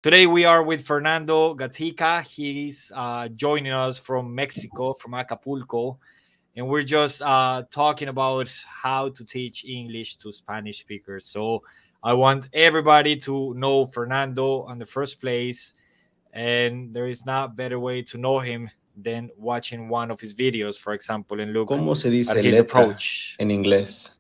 Today we are with Fernando Gatica. He's joining us from Mexico, from Acapulco, and we're just talking about how to teach English to Spanish speakers. So I want everybody to know Fernando in the first place, and there is not better way to know him than watching one of his videos, for example, and look ¿Cómo se at dice his letra approach. en inglés?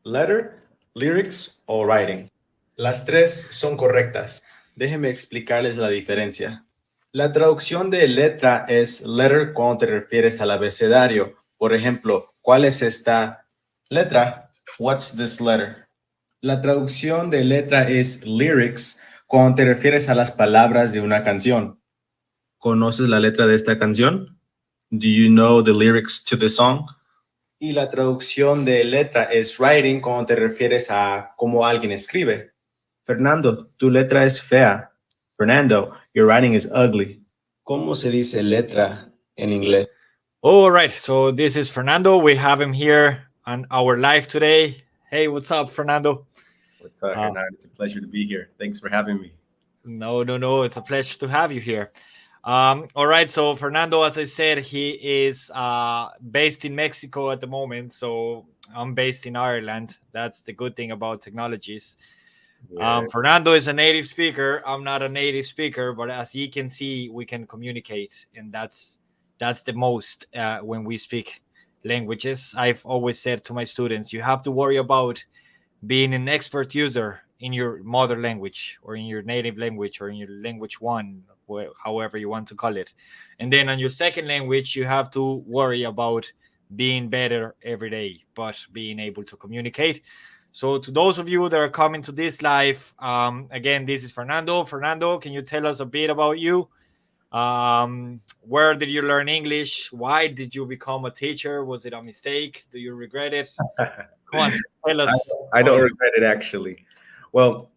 Letter, lyrics o writing. Las tres son correctas. Déjenme explicarles la diferencia. La traducción de letra es letter cuando te refieres al abecedario. Por ejemplo, ¿cuál es esta letra? What's this letter? La traducción de letra es lyrics cuando te refieres a las palabras de una canción. ¿Conoces la letra de esta canción? Do you know the lyrics to the song? Y la traducción de letra es writing cuando te refieres a cómo alguien escribe. Fernando, tu letra es fea. Fernando, your writing is ugly. ¿Cómo se dice letra en inglés? All right, so this is Fernando. We have him here on our live today. Hey, what's up, Fernando? What's up, Uh, Hernán? It's a pleasure to be here. Thanks for having me. no. It's a pleasure to have you here. All right, so Fernando, as I said, he is based in Mexico at the moment. So I'm based in Ireland. That's the good thing about technologies. Yeah. Fernando is a native speaker. I'm not a native speaker, but as you can see, we can communicate, and that's the most when we speak languages. I've always said to my students, you have to worry about being an expert user in your mother language or in your native language or in your language one, however you want to call it. And then on your second language, you have to worry about being better every day, but being able to communicate. So, to those of you that are coming to this live, again, this is Fernando. Fernando, can you tell us a bit about you? Where did you learn English? Why did you become a teacher? Was it a mistake? Do you regret it? Come on, tell I, us I about don't you. regret it actually. Well,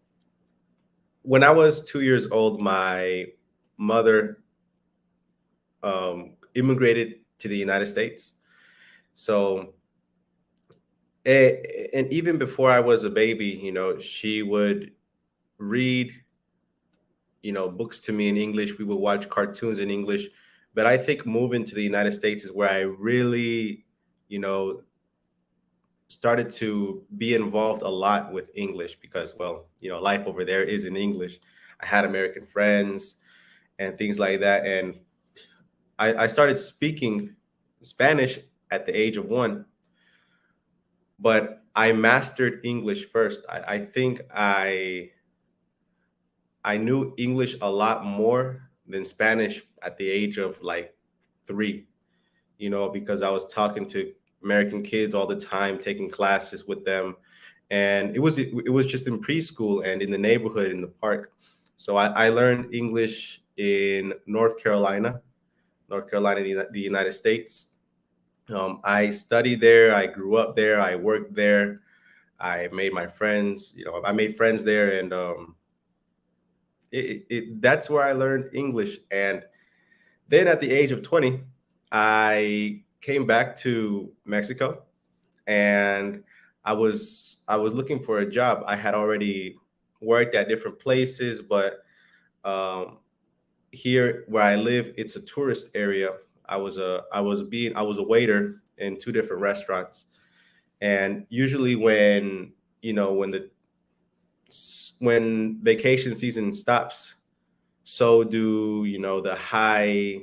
when I was 2 years old, my mother immigrated to the United States. So and even before I was a baby, she would read, books to me in English. We would watch cartoons in English. But I think moving to the United States is where I really, you know, started to be involved a lot with English because, well, life over there is in English. I had American friends and things like that. And I started speaking Spanish at the age of 1, but I mastered English first. I think I knew English a lot more than Spanish at the age of like 3, because I was talking to American kids all the time, taking classes with them. And it was just in preschool and in the neighborhood in the park. So I learned English in North Carolina, the United States. I studied there. I grew up there. I worked there. I made my friends. I made friends there, and that's where I learned English. And then at the age of 20, I came back to Mexico, and I was looking for a job. I had already worked at different places, but um, here where I live, it's a tourist area. I was a waiter in 2 different restaurants, and usually when vacation season stops, so do the high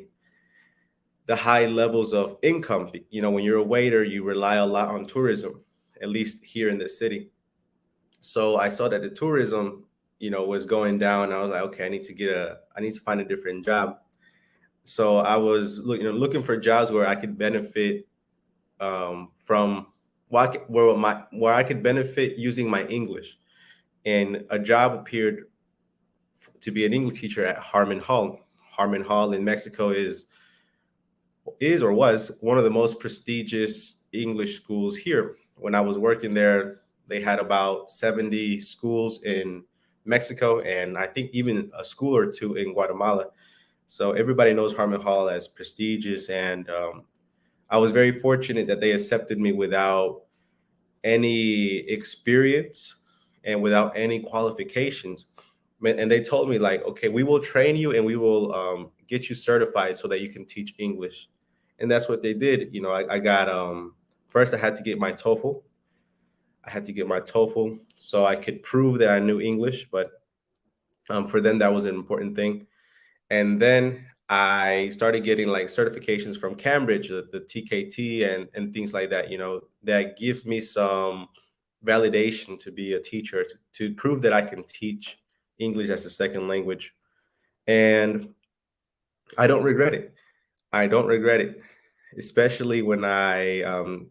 levels of income. When you're a waiter, you rely a lot on tourism, at least here in the city. So I saw that the tourism, was going down. I was like, okay, I need to find a different job. So I was looking for jobs where I could benefit from where I could benefit using my English. And a job appeared to be an English teacher at Harmon Hall. Harmon Hall in Mexico is or was one of the most prestigious English schools here. When I was working there, they had about 70 schools in Mexico, and I think even a school or two in Guatemala. So everybody knows Harmon Hall as prestigious, and I was very fortunate that they accepted me without any experience and without any qualifications. And they told me like, okay, we will train you and we will get you certified so that you can teach English. And that's what they did. You know, I got first I had to get my TOEFL. I had to get my TOEFL so I could prove that I knew English. But for them, that was an important thing. And then I started getting like certifications from Cambridge, the TKT and things like that. You know, that gives me some validation to be a teacher to prove that I can teach English as a second language. And I don't regret it. I don't regret it, especially when I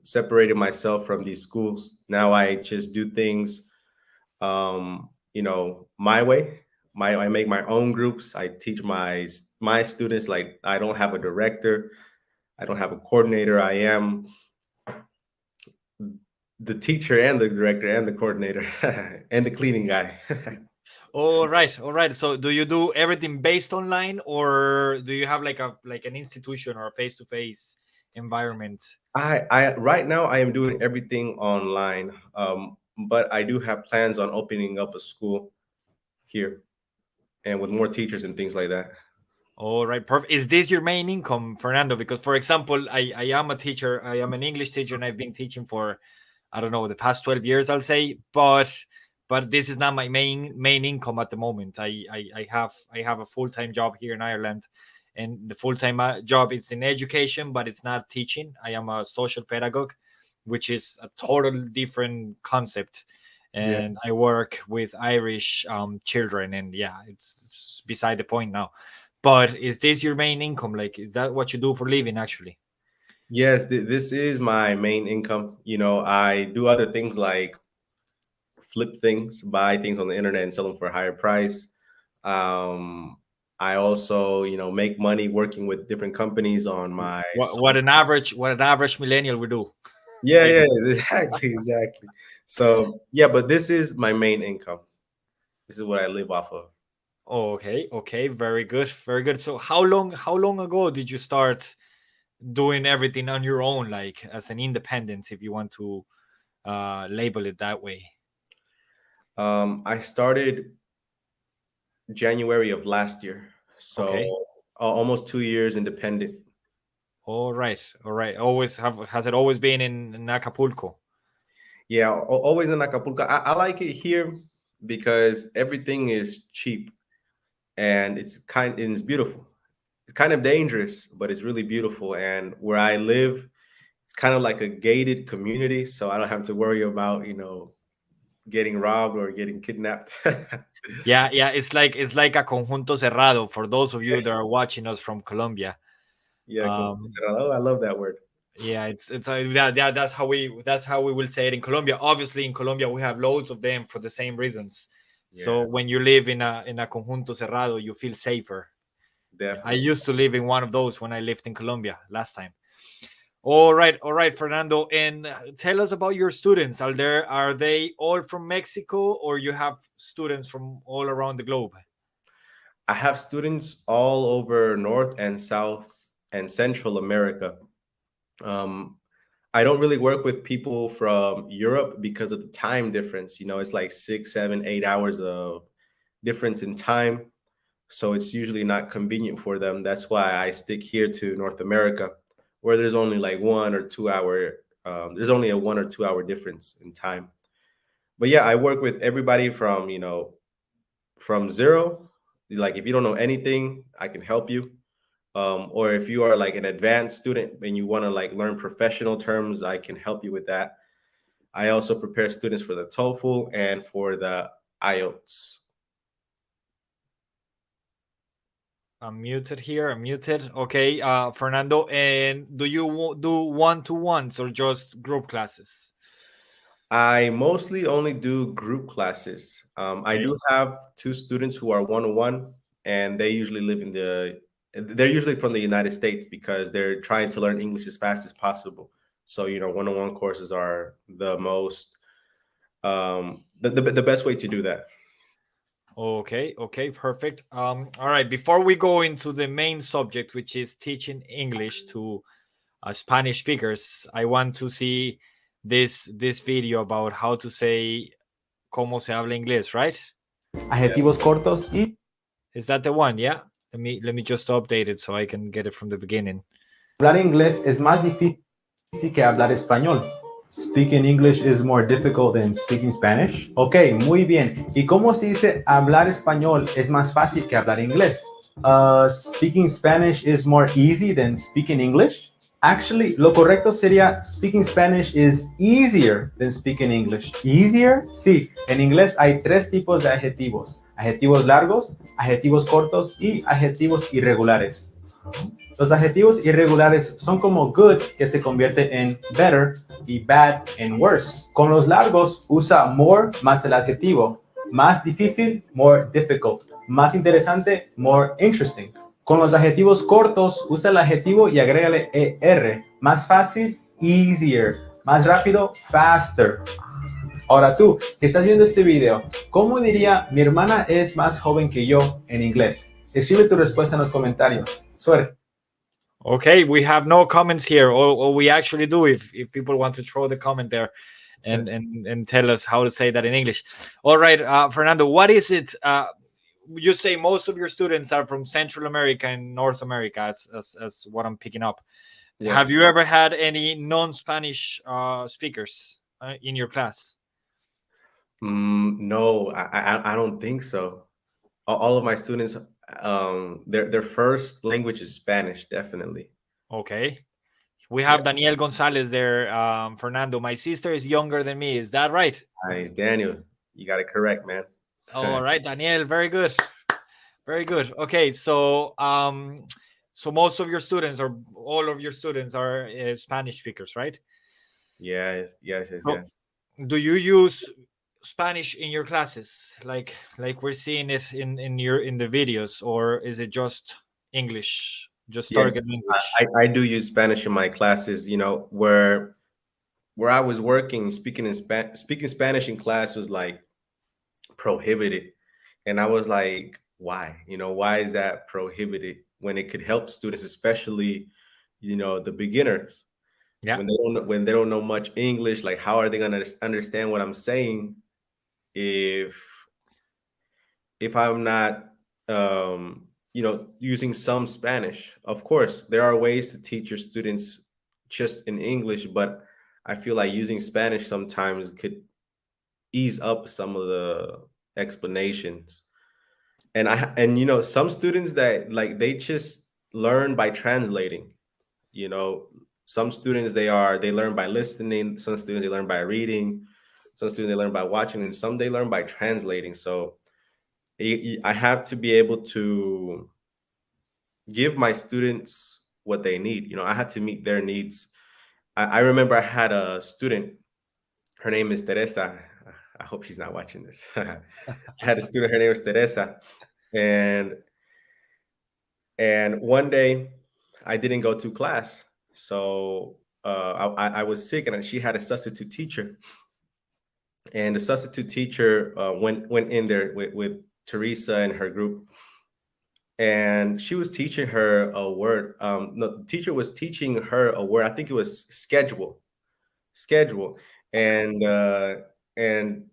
separated myself from these schools. Now I just do things, you know, my way. I make my own groups. I teach my students. Like I don't have a director. I don't have a coordinator. I am the teacher and the director and the coordinator and the cleaning guy. All right, all right. So do you do everything based online, or do you have like a like an institution or a face to face environment? I right now I am doing everything online, but I do have plans on opening up a school here and with more teachers and things like that. All right, perfect. Is this your main income, Fernando? Because, for example, I am a teacher. I am an English teacher, and I've been teaching for, I don't know, the past 12 years, I'll say. But this is not my main income at the moment. I have a full time job here in Ireland, and the full time job is in education, but it's not teaching. I am a social pedagogue, which is a totally different concept, Yeah. and I work with Irish children, and yeah, it's beside the point now. But is this your main income? Like, is that what you do for living actually? Yes, this is my main income. You know, I do other things like flip things, buy things on the internet and sell them for a higher price. Um, I also, you know, make money working with different companies on my What social. an average millennial would do, Yeah, yeah, basically. exactly, exactly. So yeah, but this is my main income. This is what I live off of. Okay, okay, very good, very good. So how long ago did you start doing everything on your own, like as an independent, if you want to label it that way? I started January of last year, so Okay. almost 2 years independent. All right, all right. Always have has it always been in Acapulco? Yeah, always in Acapulco. I like it here because everything is cheap and it's beautiful. It's kind of dangerous, but it's really beautiful. And where I live, it's kind of like a gated community, so I don't have to worry about getting robbed or getting kidnapped. Yeah, yeah. It's like a conjunto cerrado for those of you that are watching us from Colombia. Yeah, como que Um, cerrado. I love that word. yeah, it's yeah, that's how we will say it in Colombia. Obviously, in Colombia we have loads of them for the same reasons. So Yeah, when you live in a conjunto cerrado, you feel safer. I definitely. used to live in one of those when I lived in Colombia last time. All right, Fernando, and tell us about your students. Are they all from Mexico, or you have students from all around the globe? I have students all over North and South and Central America. Um, I don't really work with people from Europe because of the time difference. You know, it's like 6, 7, 8 hours of difference in time. So it's usually not convenient for them. That's why I stick here to North America, where there's only like 1 or 2 hour, there's only a 1 or 2 hour difference in time. But yeah, I work with everybody from, from zero. Like if you don't know anything, I can help you. Or if you are like an advanced student and you want to like learn professional terms, I can help you with that. I also prepare students for the TOEFL and for the IELTS. I'm muted here. I'm muted. Okay, Fernando. And do you do one-to-ones or just group classes? I mostly only do group classes. I Okay. do have two students who are one-on-one, and they usually live in they're usually from the United States because they're trying to learn English as fast as possible. So, one-on-one courses are the most, the best way to do that. Okay. Okay. Perfect. All right. Before we go into the main subject, which is teaching English to Spanish speakers, I want to see this video about how to say cómo se habla inglés, right? Yeah. adjetivos cortos y Is that the one? Yeah. Let me just update it so I can get it from the beginning. hablar inglés es más difícil que hablar español. Speaking English is more difficult than speaking Spanish. Ok, muy bien. ¿Y cómo se dice hablar español es más fácil que hablar inglés? Speaking Spanish is more easy than speaking English. Actually, lo correcto sería speaking Spanish is easier than speaking English. Easier? Sí, en inglés hay tres tipos de adjetivos. Adjetivos largos, adjetivos cortos y adjetivos irregulares. Los adjetivos irregulares son como good, que se convierte en better, y bad en worse. Con los largos usa more más el adjetivo. Más difícil, more difficult. Más interesante, more interesting. Con los adjetivos cortos usa el adjetivo y agrégale er. Más fácil, easier. Más rápido, faster. Ahora tú, que estás viendo este video, ¿cómo diría mi hermana es más joven que yo en inglés? Escribe tu respuesta en los comentarios. Suerte. Okay, we have no comments here, or we actually do if people want to throw the comment there and tell us how to say that in English. All right, Fernando, what is it? You say most of your students are from Central America and North America, as what I'm picking up. Yes. Have you ever had any non-Spanish speakers in your class? No, I don't think so. All of my students, their first language is Spanish, definitely. Okay. We have Daniel Gonzalez there, Fernando. My sister is younger than me. Is that right? Nice, Daniel. You got it correct, man. All right, Daniel. Very good. Very good. Okay, so so most of your students or all of your students are Spanish speakers, right? Yes, yes, yes, So yes. do you use Spanish in your classes, like we're seeing it in the videos, or is it just English, just Yeah, target English? I do use Spanish in my classes. You know, where I was working, speaking Spanish in class was like prohibited, and I was like, why? You know, why is that prohibited when it could help students, especially, you know, the beginners, Yeah. when they don't know much English? Like, how are they gonna understand what I'm saying if I'm not, you know, using some Spanish? Of course, there are ways to teach your students just in English, but I feel like using Spanish sometimes could ease up some of the explanations. And you know, some students that like they just learn by translating. You know, some students they learn by listening. Some students they learn by reading. Some students they learn by watching, and some they learn by translating. So I have to be able to give my students what they need. You know, I have to meet their needs. I remember I had a student. Her name is Teresa. I hope she's not watching this. I had a student. Her name is Teresa, and one day I didn't go to class, so I was sick, and she had a substitute teacher. And the substitute teacher went in there with Teresa and her group, and she was teaching her a word. No, the teacher was teaching her a word. I think it was schedule, and and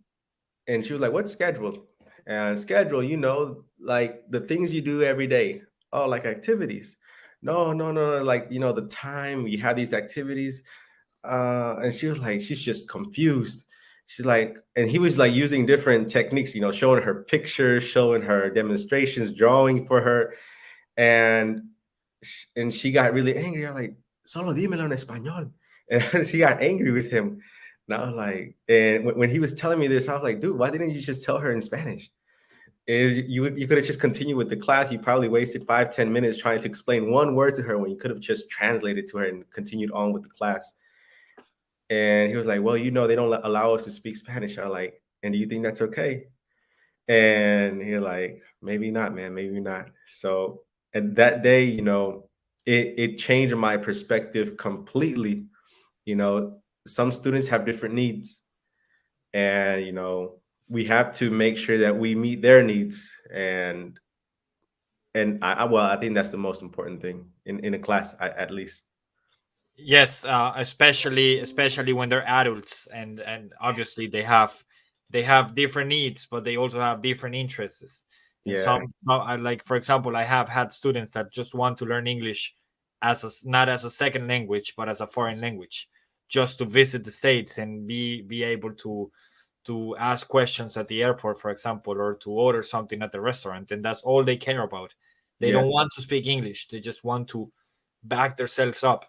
and she was like, "What's schedule?" And schedule, you know, like the things you do every day. Oh, like activities. No, no, no, no. Like, you know, the time you have these activities. And she was like, she's just confused. She's like, and he was like using different techniques, you know, showing her pictures, showing her demonstrations, drawing for her, and she got really angry. I'm like, solo dímelo en español, and she got angry with him. And I was like, and when he was telling me this, I was like, dude, why didn't you just tell her in Spanish? Is you could have just continued with the class. You probably wasted 5-10 minutes trying to explain one word to her when you could have just translated to her and continued on with the class. And he was like, well, you know, they don't allow us to speak Spanish. I'm like, and do you think that's okay? And he's like, maybe not, man, maybe not. So, and that day, you know, it changed my perspective completely. You know, some students have different needs, and you know, we have to make sure that we meet their needs. And well, I think that's the most important thing in a class, at least. Yes, especially when they're adults, and obviously they have they have different needs, but they also have different interests. And Yeah. like for example, I have had students that just want to learn English as not as a second language, but as a foreign language, just to visit the States and be able to ask questions at the airport, for example, or to order something at the restaurant, and that's all they care about. They Yeah. don't want to speak English; they just want to back themselves up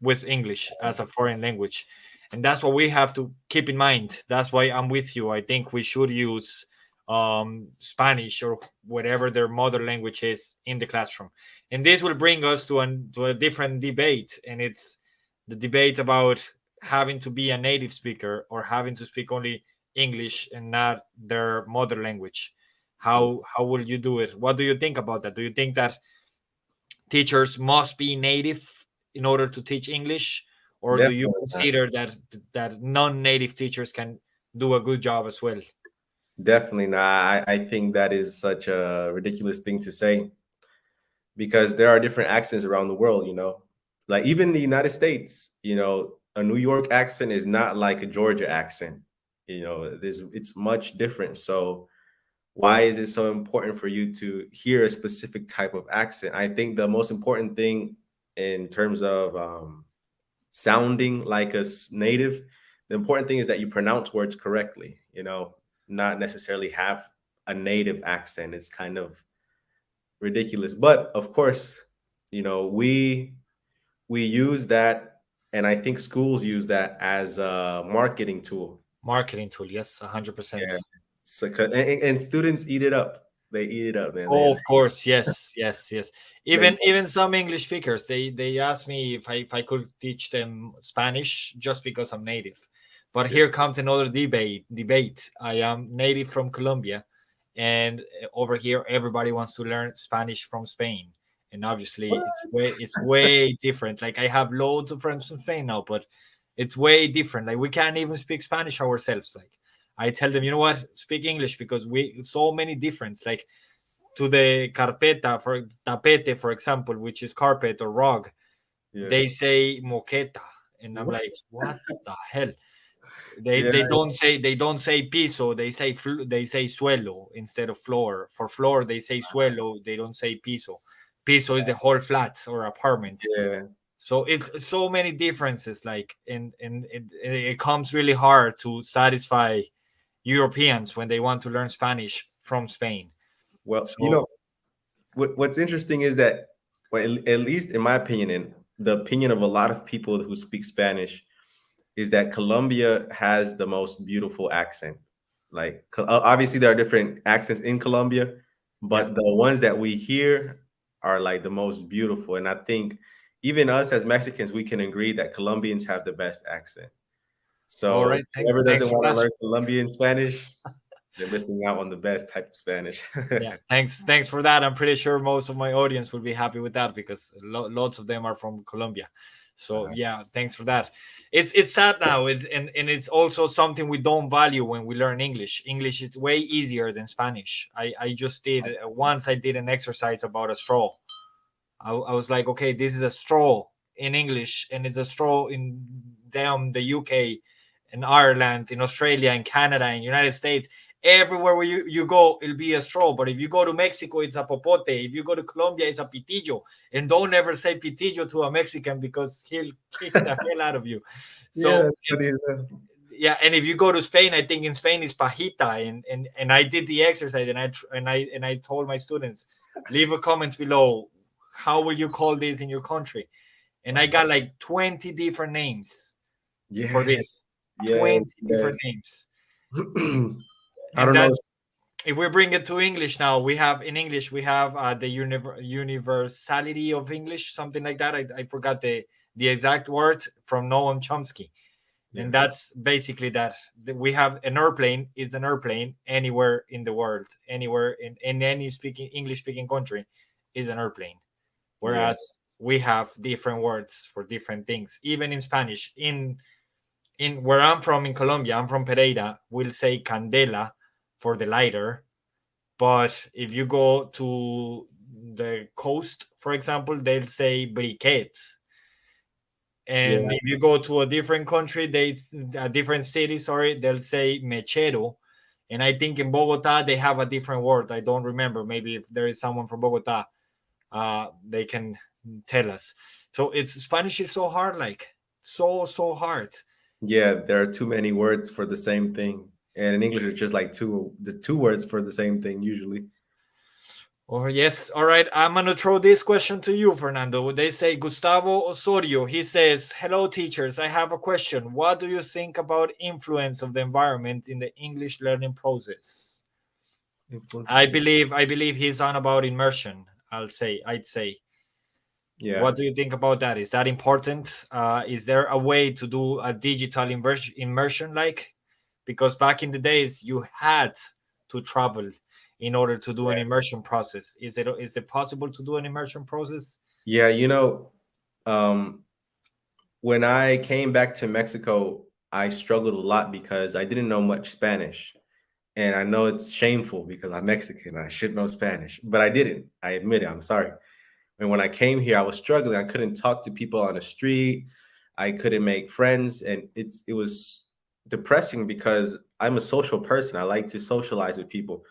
with English as a foreign language. And that's what we have to keep in mind. That's why I'm with you. I think we should use Spanish or whatever their mother language is in the classroom. And this will bring us to a different debate. And it's the debate about having to be a native speaker or having to speak only English and not their mother language. How will you do it? What do you think about that? Do you think that teachers must be native in order to teach English, or do you Definitely not. consider that non-native teachers can do a good job as well? Definitely not. I think that is such a ridiculous thing to say because there are different accents around the world, you know. Like even the United States, you know, a New York accent is not like a Georgia accent. You know, it's much different. So why is it so important for you to hear a specific type of accent? I think the most important thing in terms of sounding like a native, the important thing is that you pronounce words correctly, you know, not necessarily have a native accent. It's kind of ridiculous. But of course, you know, we use that, and I think schools use that as a marketing tool. Marketing tool, yes, 100%. Yeah. So, and students eat it up. They eat it up, man. Oh, of course, yes, yes, yes. They Even some English speakers, they asked me if I could teach them Spanish just because I'm native. But here comes another debate. I am native from Colombia, and over here everybody wants to learn Spanish from Spain. And obviously it's way different. Like I have loads of friends from Spain now, but it's way different. Like we can't even speak Spanish ourselves. Like I tell them, you know what, speak English because we so many difference. Like to the carpeta for tapete, for example, which is carpet or rug, yeah. they say moqueta, and I'm What? like, what the hell? Yeah. They don't say piso, they say suelo instead of floor. For floor they say suelo, they don't say piso. Piso is the whole flat or apartment. Yeah. So it's so many differences. Like and it comes really hard to satisfy Europeans when they want to learn Spanish from Spain. Well, you So know, what's interesting is that, well, at least in my opinion, and the opinion of a lot of people who speak Spanish, is that Colombia has the most beautiful accent. Like, obviously, there are different accents in Colombia, yeah. but the ones that we hear are like the most beautiful. And I think even us as Mexicans, we can agree that Colombians have the best accent. All So right. whoever Thanks doesn't for want to that. learn Colombian Spanish, they're missing out on the best type of Spanish. Yeah. Thanks for that. I'm pretty sure most of my audience will be happy with that because lots of them are from Colombia. So Uh, yeah, thanks for that. It's sad now. And it's also something we don't value when we learn English. English is way easier than Spanish. I just did once I did an exercise about a straw. I was like, okay, this is a straw in English, and it's a straw in down the UK, in Ireland, in Australia, in Canada, in United States. Everywhere where you go, it'll be a straw. But if you go to Mexico, it's a popote. If you go to Colombia, it's a pitillo. And don't ever say pitillo to a Mexican because he'll kick the hell out of you. yeah, So that's funny it's as hell. yeah. And if you go to Spain, I think in Spain it's pajita. And I did the exercise, and I told my students, leave a comment below. How will you call this in your country? And I got like 20 different names for Yeah, this. 20 yes, different yes. names. I And don't know. that's if we bring it to English now, we have in English, we have the universality of English, something like that. I forgot the exact word from Noam Chomsky. Yeah, And that's basically that we have an airplane is an airplane anywhere in the world, anywhere in any speaking English speaking country is an airplane. yeah, Whereas we have different words for different things. Even in Spanish, in where I'm from in Colombia, I'm from Pereira, we'll say candela for the lighter. But if you go to the coast, for example, they'll say briquettes. yeah, And if you go to a different country, a different city, sorry, they'll say mechero. And I think in Bogota they have a different word. I don't remember. Maybe if there is someone from Bogota, they can tell us. So it's Spanish is so hard, like so hard. Yeah, there are too many words for the same thing, and in English it's just like two words for the same thing usually. Oh yes, all right. I'm gonna throw this question to you, Fernando. They say Gustavo Osorio. He says, "Hello, teachers. I have a question. What do you think about influence of the environment in the English learning process?" Influence of I the believe I believe he's on about immersion. I'd say. yeah. What do you think about that? Is that important? Is there a way to do a digital immersion like? Because back in the days, you had to travel in order to do an immersion process. Is it possible to do an immersion process? Yeah, um, when I came back to Mexico, I struggled a lot because I didn't know much Spanish. And I know it's shameful because I'm Mexican. I should know Spanish, but I didn't. I admit it. I'm sorry. And when I came here, I was struggling. I couldn't talk to people on the street. I couldn't make friends, and it was depressing because I'm a social person. I like to socialize with people,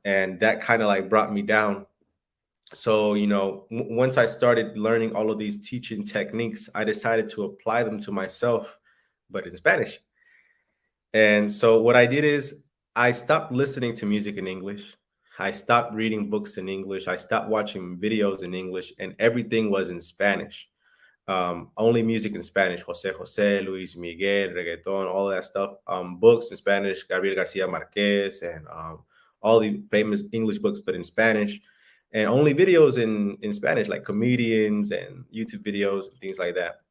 and that kind of like brought me down. So once I started learning all of these teaching techniques, I decided to apply them to myself, but in Spanish. And so what I did is I stopped listening to music in English. I stopped reading books in English. I stopped watching videos in English, and everything was in Spanish. Only music in Spanish: Jose Jose, Luis Miguel, reggaeton, all that stuff. Books in Spanish: Gabriel Garcia Marquez, and all the famous English books, but in Spanish. And only videos in Spanish, like comedians and YouTube videos and things like that.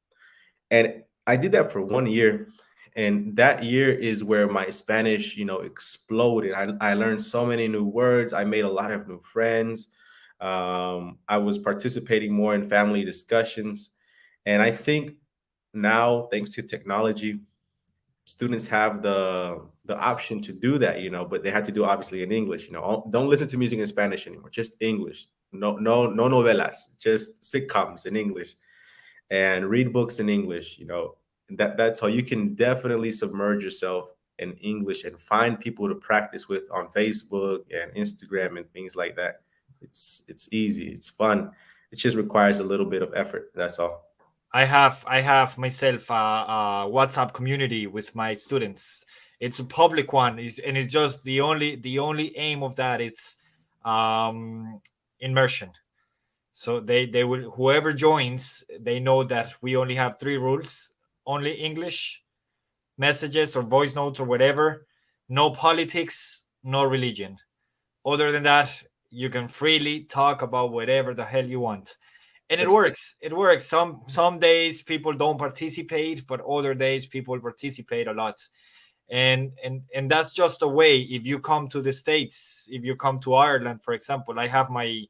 And I did that for 1 year. And that year is where my Spanish, exploded. I learned so many new words. I made a lot of new friends. I was participating more in family discussions. And I think now, thanks to technology, students have the option to do that, but they have to do obviously in English. Don't listen to music in Spanish anymore, just English. No novelas, just sitcoms in English, and read books in English. That's how you can definitely submerge yourself in English and find people to practice with on Facebook and Instagram and things like that. It's easy, it's fun. It just requires a little bit of effort. That's all. I have myself a WhatsApp community with my students. It's a public one, and it's just the only aim of that is um, immersion. So they will, whoever joins, they know that we only have three rules: only English messages or voice notes or whatever, no politics, no religion. Other than that, you can freely talk about whatever the hell you want. And it That's works. It works. Some days people don't participate, but other days people participate a lot. And that's just a way. If you come to the States, if you come to Ireland, for example, I have my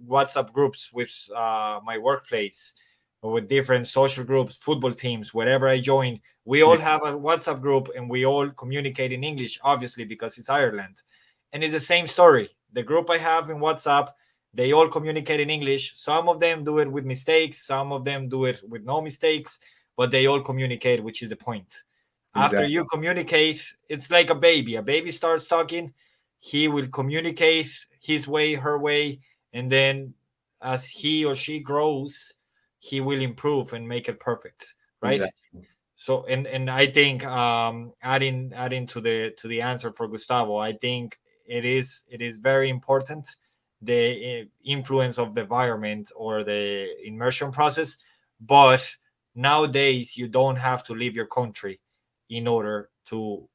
WhatsApp groups with my workplace, or with different social groups, football teams, wherever I join. We yeah, all have a WhatsApp group and we all communicate in English, obviously, because it's Ireland. And it's the same story. The group I have in WhatsApp, they all communicate in English. Some of them do it with mistakes, some of them do it with no mistakes, but they all communicate, which is the point. After exactly. you communicate, it's like a baby. A baby starts talking, he will communicate his way, her way, and then as he or she grows, he will improve and make it perfect, right? Exactly. So, and I think adding to the answer for Gustavo, I think it is very important, the influence of the environment or the immersion process. But nowadays you don't have to leave your country in order to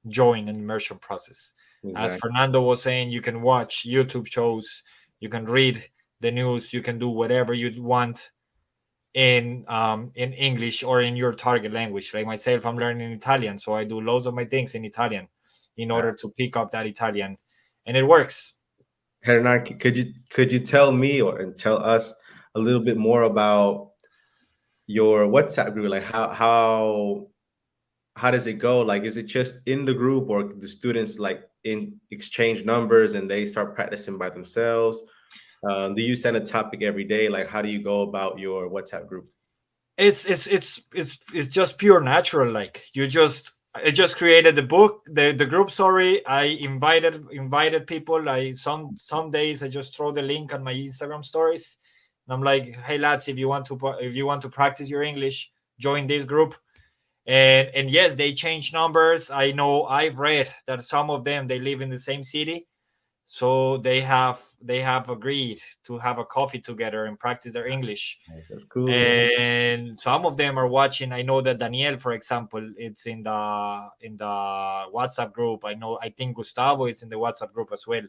join an immersion process. As Exactly. Fernando was saying, you can watch YouTube shows, you can read the news, you can do whatever you want in English or in your target language. Like myself, I'm learning Italian, so I do loads of my things in Italian in Yeah. order to pick up that Italian, and it works. Hernan, could you tell me and tell us a little bit more about your WhatsApp group? Like how does it go? Like, is it just in the group, or do students like in exchange numbers and they start practicing by themselves? Do you send a topic every day? Like, how do you go about your WhatsApp group? It's just pure natural. Like, you just I just created the book, the group. Sorry, I invited people. Some days I just throw the link on my Instagram stories, and I'm like, hey lads, if you want to practice your English, join this group. And yes, they change numbers. I know, I've read that some of them, they live in the same city, so they have agreed to have a coffee together and practice their English. That's cool. And some of them are watching. I know that Daniel, for example, it's in the WhatsApp group. I think Gustavo is in the WhatsApp group as well,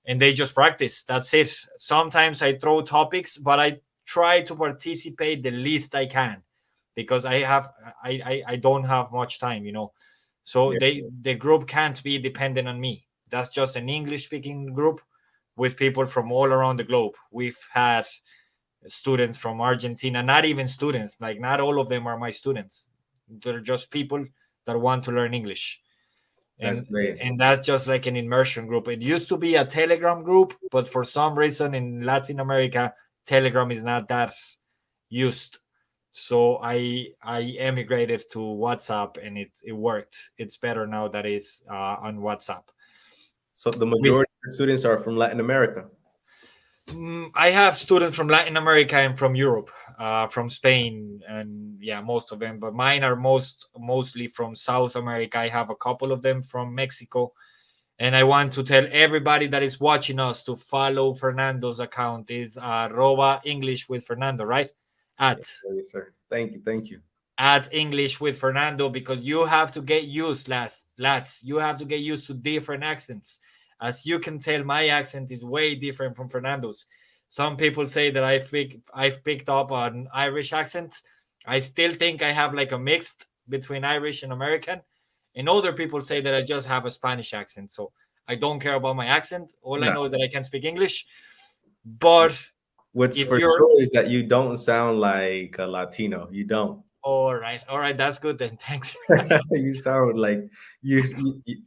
and they just practice. That's it. Sometimes I throw topics, but I try to participate the least I can, because I don't have much time. So Yeah. the group can't be dependent on me. That's just an English speaking group with people from all around the globe. We've had students from Argentina, not even students, like not all of them are my students. They're just people that want to learn English. That's And great. and that's just like an immersion group. It used to be a Telegram group, but for some reason in Latin America, Telegram is not that used. So I emigrated to WhatsApp, and it worked. It's better now that it's on WhatsApp. So the We majority of students are from Latin America. I have students from Latin America and from Europe, from Spain, and yeah, most of them. But mine are mostly from South America. I have a couple of them from Mexico, and I want to tell everybody that is watching us to follow Fernando's account. Is arroba English with Fernando, right? At Yes, sir. Thank you. Thank you. at English with Fernando, because you have to get used, lads. You have to get used to different accents. As you can tell, my accent is way different from Fernando's. Some people say that I've picked up an Irish accent. I still think I have like a mixed between Irish and American. And other people say that I just have a Spanish accent. So I don't care about my accent. All I No. know is that I can speak English. But What's if for you're sure is that you don't sound like a Latino. You don't. all right, that's good then. Thanks. You sound like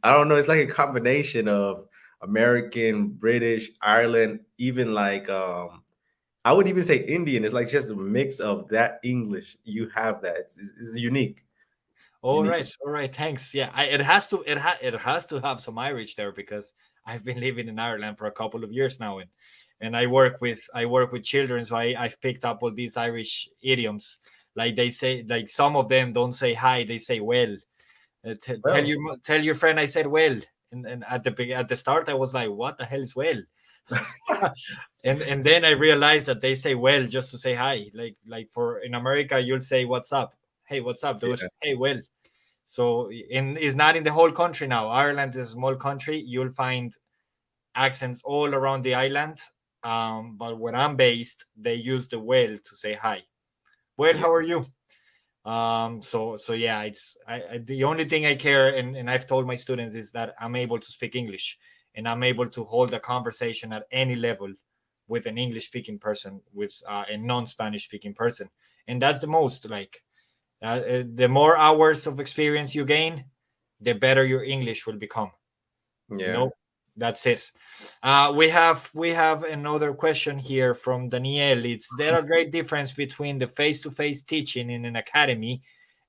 I don't know. It's like a combination of American, British, Ireland, even like I would even say Indian. It's like just a mix of that English. You have that. It's unique. All Unique. right, all right. Thanks. Yeah, it has to have some Irish there, because I've been living in Ireland for a couple of years now, and I work with children, so I've picked up all these Irish idioms. Like they say, like some of them don't say hi, they say well. Well, Tell your friend I said well, and at the start I was like, what the hell is well? And then I realized that they say well just to say hi. Like for in America, you'll say what's up. Hey, what's up, dude? yeah, Hey, well. So it's not in the whole country now. Ireland is a small country. You'll find accents all around the island. But where I'm based, they use the well to say hi. Well, yeah, how are you? So yeah, the only thing I care, and I've told my students, is that I'm able to speak English, and I'm able to hold a conversation at any level with an English speaking person, with a non-Spanish speaking person. And that's the most, like, the more hours of experience you gain, the better your English will become. You yeah. know, that's it. We have another question here from Danielle. It's there a great difference between the face-to-face teaching in an academy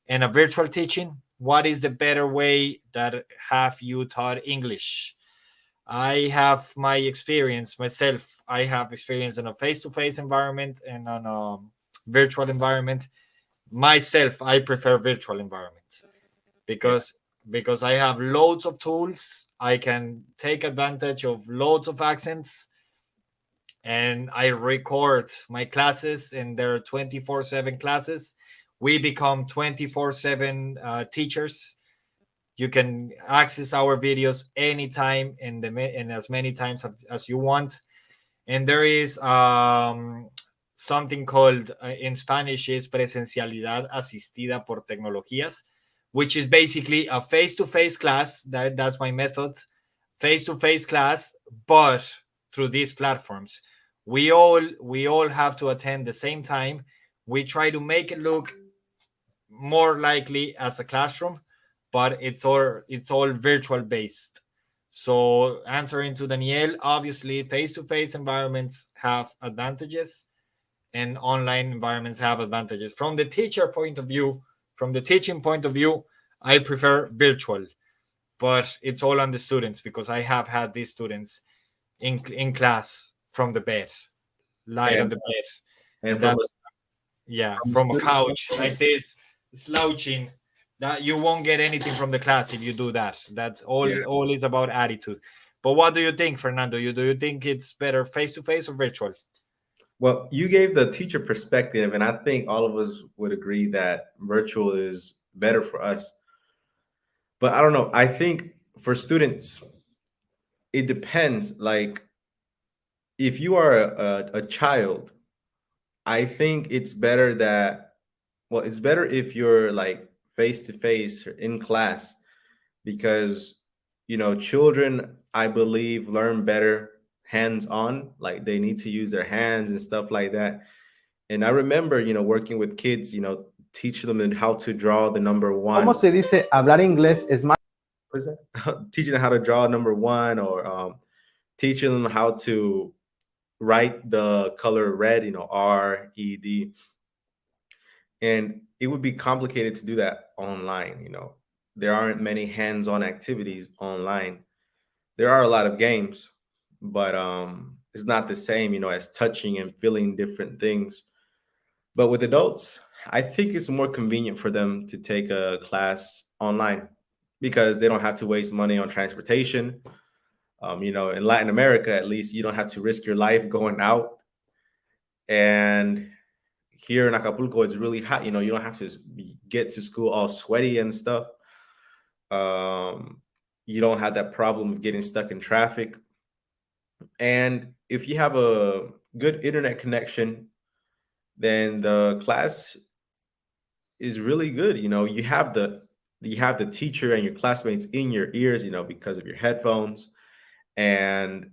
and a virtual teaching? What is the better way that have you taught English? I have my experience myself. I have experience in a face-to-face environment and on a virtual environment. Myself, I prefer virtual environments, Yeah. because I have loads of tools. I can take advantage of loads of accents, and I record my classes, and there are 24/7 classes. We become 24/7 teachers. You can access our videos anytime, and as many times as you want. And there is something called, in Spanish, is presencialidad asistida por tecnologías, which is basically a face-to-face class. That's my method, face-to-face class, but through these platforms. We all have to attend the same time. We try to make it look more likely as a classroom, but it's all virtual based. So answering to Danielle, obviously face-to-face environments have advantages, and online environments have advantages. From the teacher point of view, from the teaching point of view, I prefer virtual, but it's all on the students because I have had these students in class from the bed, light on And the bed, and and that's, yeah, from a from a student couch like standpoint, this, slouching. That you won't get anything from the class if you do that. That's yeah. all is about attitude. But what do you think, Fernando? You do you think it's better face to face or virtual? Well, you gave the teacher perspective, and I think all of us would agree that virtual is better for us. But I don't know. I think for students, it depends. Like, if you are a child, I think it's better that, well, it's better if you're like face to face or in class, because, children, I believe, learn better hands on. Like, they need to use their hands and stuff like that. And I remember, working with kids, teaching them how to draw the number ¿Cómo one. se dice hablar inglés es más What is that? Teaching them how to draw number one, or teaching them how to write the color red, RED. And it would be complicated to do that online. There aren't many hands-on activities online. There are a lot of games, but it's not the same, as touching and feeling different things. But with adults, I think it's more convenient for them to take a class online because they don't have to waste money on transportation. In Latin America, at least, you don't have to risk your life going out. And here in Acapulco, it's really hot. You don't have to get to school all sweaty and stuff. Um, you don't have that problem of getting stuck in traffic. And if you have a good internet connection, then the class is really good. You have the teacher and your classmates in your ears, because of your headphones, and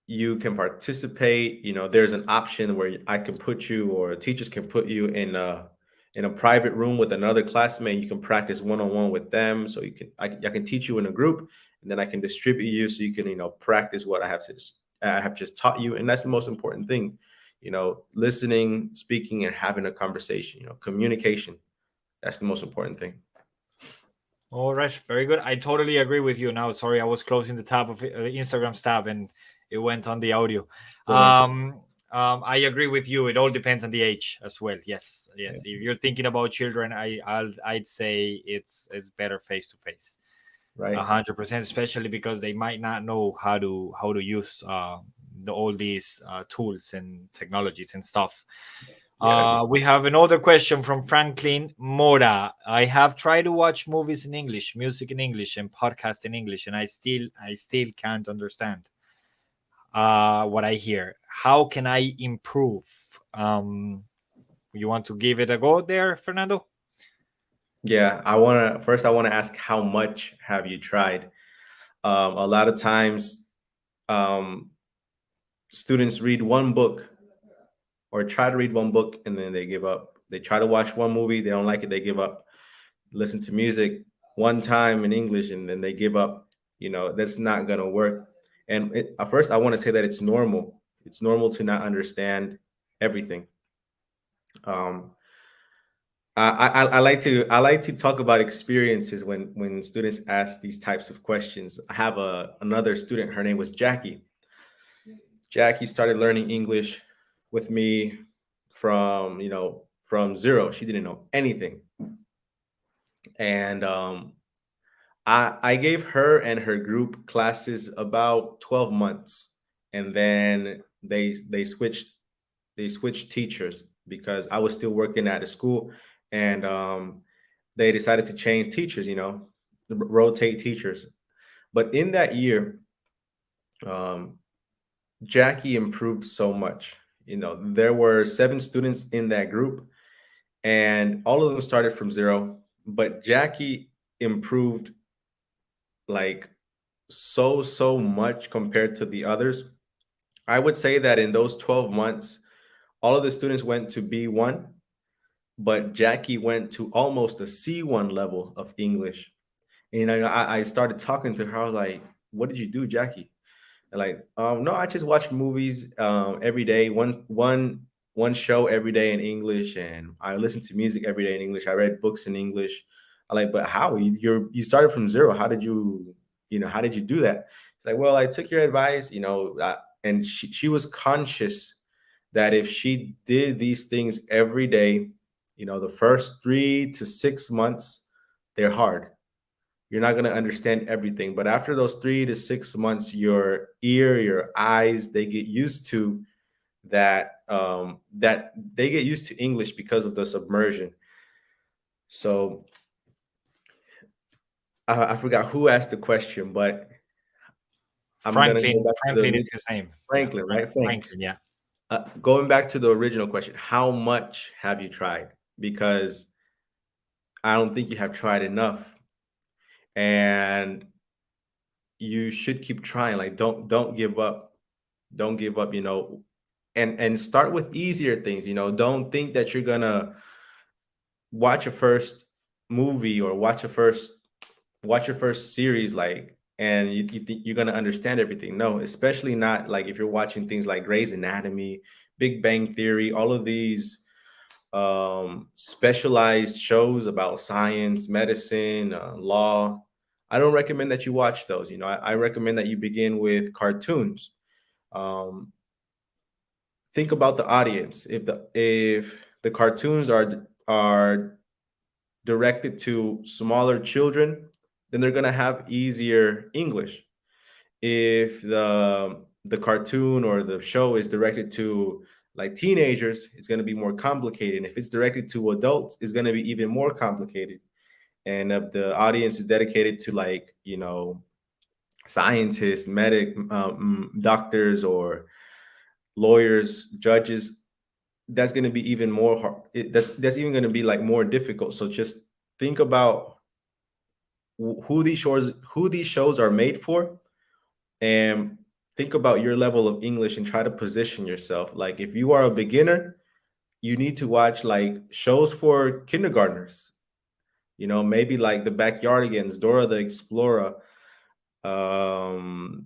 you can participate. There's an option where I can put you, or teachers can put you in a private room with another classmate. You can practice one-on-one with them. So I can teach you in a group, and then I can distribute you so you can practice what I have just taught you. And that's the most important thing, listening, speaking, and having a conversation. Communication. That's the most important thing. All right, very good. I totally agree with you. Now, sorry, I was closing the tab of Instagram's tab and it went on the audio. So, I agree with you. It all depends on the age as well. Yes, yeah, yes. If you're thinking about children, I'd say it's better face to face, right. 100%. Especially because they might not know how to use all these tools and technologies and stuff. Yeah. We have another question from Franklin Mora. I have tried to watch movies in English, music in English, and podcast in English, and I still can't understand what I hear. How can I improve? You want to give it a go there, Fernando? Yeah. I want to ask, how much have you tried? A lot of times, um, students read one book or try to read one book and then they give up. They try to watch one movie, they don't like it, they give up. Listen to music one time in English and then they give up. That's not going to work. And at first, I want to say that it's normal. It's normal to not understand everything. Um, I like to talk about experiences when students ask these types of questions. I have another student. Her name was Jackie. Jackie started learning English with me from zero. She didn't know anything, and I gave her and her group classes about 12 months, and then they switched teachers because I was still working at a school, and they decided to change teachers. Rotate teachers. But in that year, um, Jackie improved so much. There were 7 students in that group, and all of them started from zero. But Jackie improved like so much compared to the others. I would say that in those 12 months, all of the students went to B1, but Jackie went to almost a C1 level of English. And I started talking to her. I was like, "What did you do, Jackie?" And like, no, I just watched movies every day. One one show every day in English, and I listen to music every day in English. I read books in English. I like, but how you started from zero? How did you, how did you do that? It's like, well, I took your advice, and she was conscious that if she did these things every day, the first 3 to 6 months, they're hard. You're not going to understand everything, but after those 3 to 6 months, your ear, your eyes, they get used to that they get used to English because of the submersion. So I forgot who asked the question, but I'm gonna go Franklin. back to Franklin is his name. Yeah, Franklin, right? Franklin. Yeah. Going back to the original question, how much have you tried? Because I don't think you have tried enough, and you should keep trying. Like, don't give up. Don't give up. And start with easier things. Don't think that you're gonna watch a first movie or watch your first series, like, and you think you're gonna understand everything. No, especially not like if you're watching things like Grey's Anatomy, Big Bang Theory, all of these specialized shows about science, medicine, law. I don't recommend that you watch those. I recommend that you begin with cartoons. Um, think about the audience. If the cartoons are directed to smaller children, then they're gonna have easier English. If the cartoon or the show is directed to like teenagers, it's gonna be more complicated. And if it's directed to adults, it's gonna be even more complicated. And if the audience is dedicated to like, scientists, doctors, or lawyers, judges, that's going to be even more hard. That's even going to be like more difficult. So just think about who these shows are made for, and think about your level of English and try to position yourself. Like if you are a beginner, you need to watch like shows for kindergartners. Maybe like the Backyardigans, Dora the Explorer, um,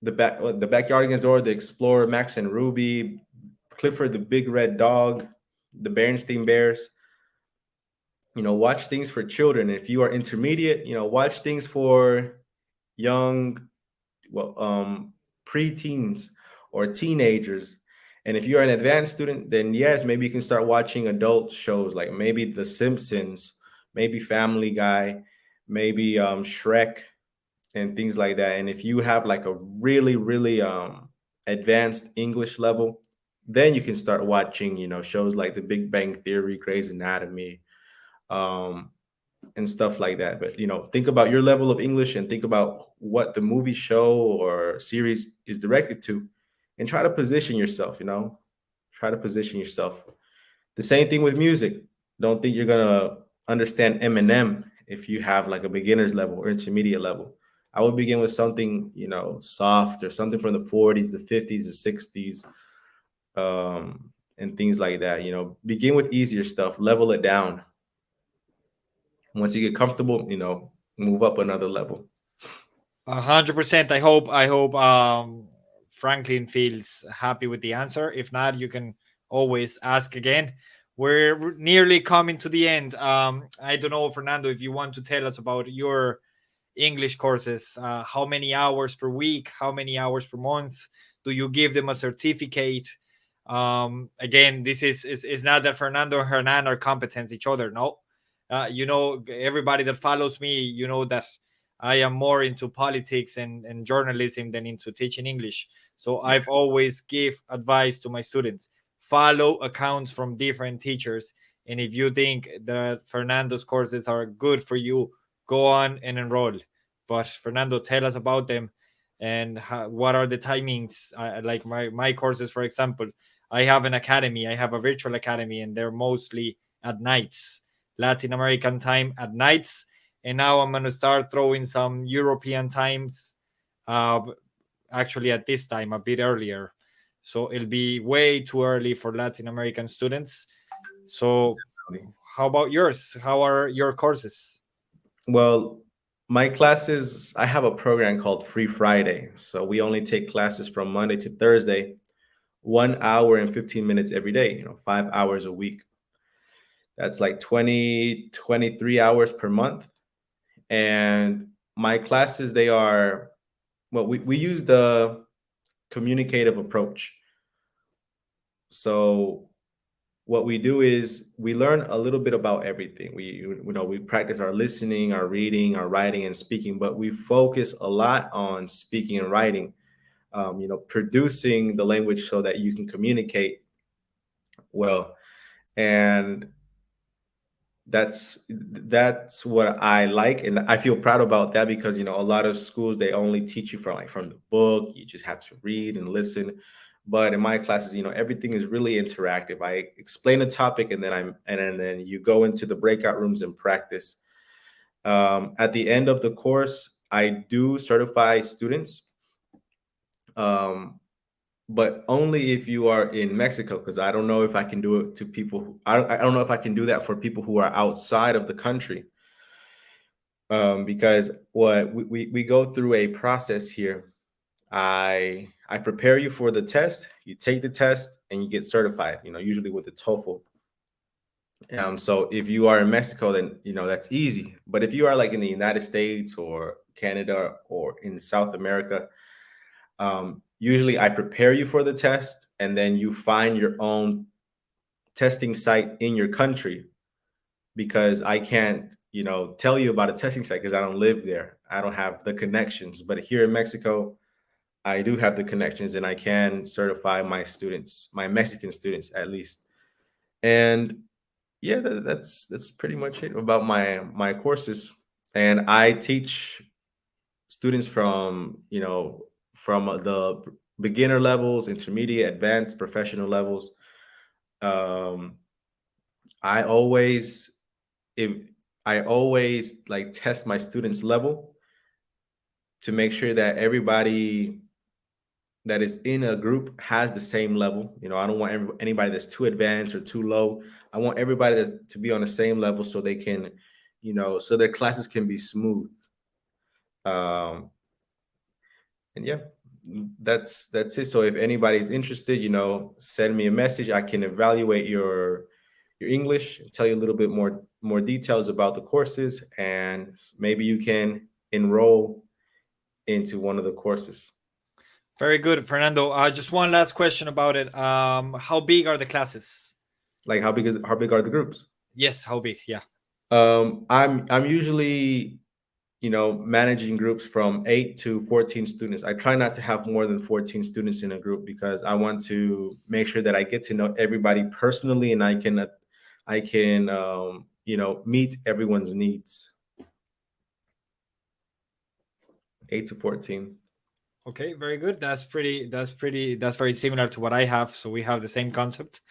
the Backyardigans, Dora the Explorer, Max and Ruby, Clifford the Big Red Dog, the Berenstain Bears. Watch things for children. If you are intermediate, watch things for young, well, preteens or teenagers. And if you're an advanced student, then yes, maybe you can start watching adult shows like maybe The Simpsons, maybe Family Guy, maybe Shrek, and things like that. And if you have like a really, really advanced English level, then you can start watching, shows like The Big Bang Theory, Grey's Anatomy, um, and stuff like that. But think about your level of English and think about what the movie, show, or series is directed to, and try to position yourself. Try to position yourself. The same thing with music. Don't think you're gonna understand Eminem if you have like a beginner's level or intermediate level. I would begin with something, soft, or something from the 40s, the 50s, the 60s, and things like that. Begin with easier stuff, level it down. Once you get comfortable, move up another level. 100%. I hope Franklin feels happy with the answer. If not, you can always ask again. We're nearly coming to the end. I don't know, Fernando, if you want to tell us about your English courses. How many hours per week? How many hours per month? Do you give them a certificate? Again, this is not that Fernando and Hernan are competent each other. No, everybody that follows me, that I am more into politics and journalism than into teaching English. So I've always give advice to my students: follow accounts from different teachers, and if you think that Fernando's courses are good for you, go on and enroll. But Fernando, tell us about them, and what are the timings? Like my courses, for example, I have an academy, I have a virtual academy, and they're mostly at nights, Latin American time at nights. And now I'm going to start throwing some European times, uh, actually at this time, a bit earlier. So it'll be way too early for Latin American students. So, how about yours? How are your courses? Well, my classes, I have a program called Free Friday. So we only take classes from Monday to Thursday. 1 hour and 15 minutes every day, 5 hours a week. That's like 20, 23 hours per month. And my classes, they are, well, we use the communicative approach. So what we do is we learn a little bit about everything. We practice our listening, our reading, our writing and speaking, but we focus a lot on speaking and writing, producing the language so that you can communicate well. And that's what I like, and I feel proud about that, because a lot of schools, they only teach you from the book. You just have to read and listen. But in my classes, everything is really interactive. I explain a topic, and then you go into the breakout rooms and practice. At the end of the course, I do certify students, but only if you are in Mexico, because I don't know if I can do it to people I don't know if I can do that for people who are outside of the country. Because what we go through a process here. I prepare you for the test. You take the test and you get certified, usually with the TOEFL. So if you are in Mexico, then that's easy. But if you are like in the United States or Canada or in South America, usually I prepare you for the test, and then you find your own testing site in your country, because I can't, tell you about a testing site because I don't live there. I don't have the connections. But here in Mexico, I do have the connections, and I can certify my students, my Mexican students at least. And yeah, that's pretty much it about my courses. And I teach students from the beginner levels, intermediate, advanced, professional levels. Um, I always if I always like test my students' level to make sure that everybody that is in a group has the same level. I don't want anybody that's too advanced or too low. I want everybody to be on the same level, so they can, so their classes can be smooth. Um, and yeah, that's it. So if anybody's interested, send me a message. I can evaluate your English, tell you a little bit more details about the courses, and maybe you can enroll into one of the courses. Very good, Fernando. Just one last question about it. How big are the classes? Like how big are the groups? Yes, how big? Yeah. I'm usually managing groups from 8 to 14 students. I try not to have more than 14 students in a group, because I want to make sure that I get to know everybody personally, and I can meet everyone's needs. 8 to 14. Okay, very good. That's very similar to what I have. So we have the same concept.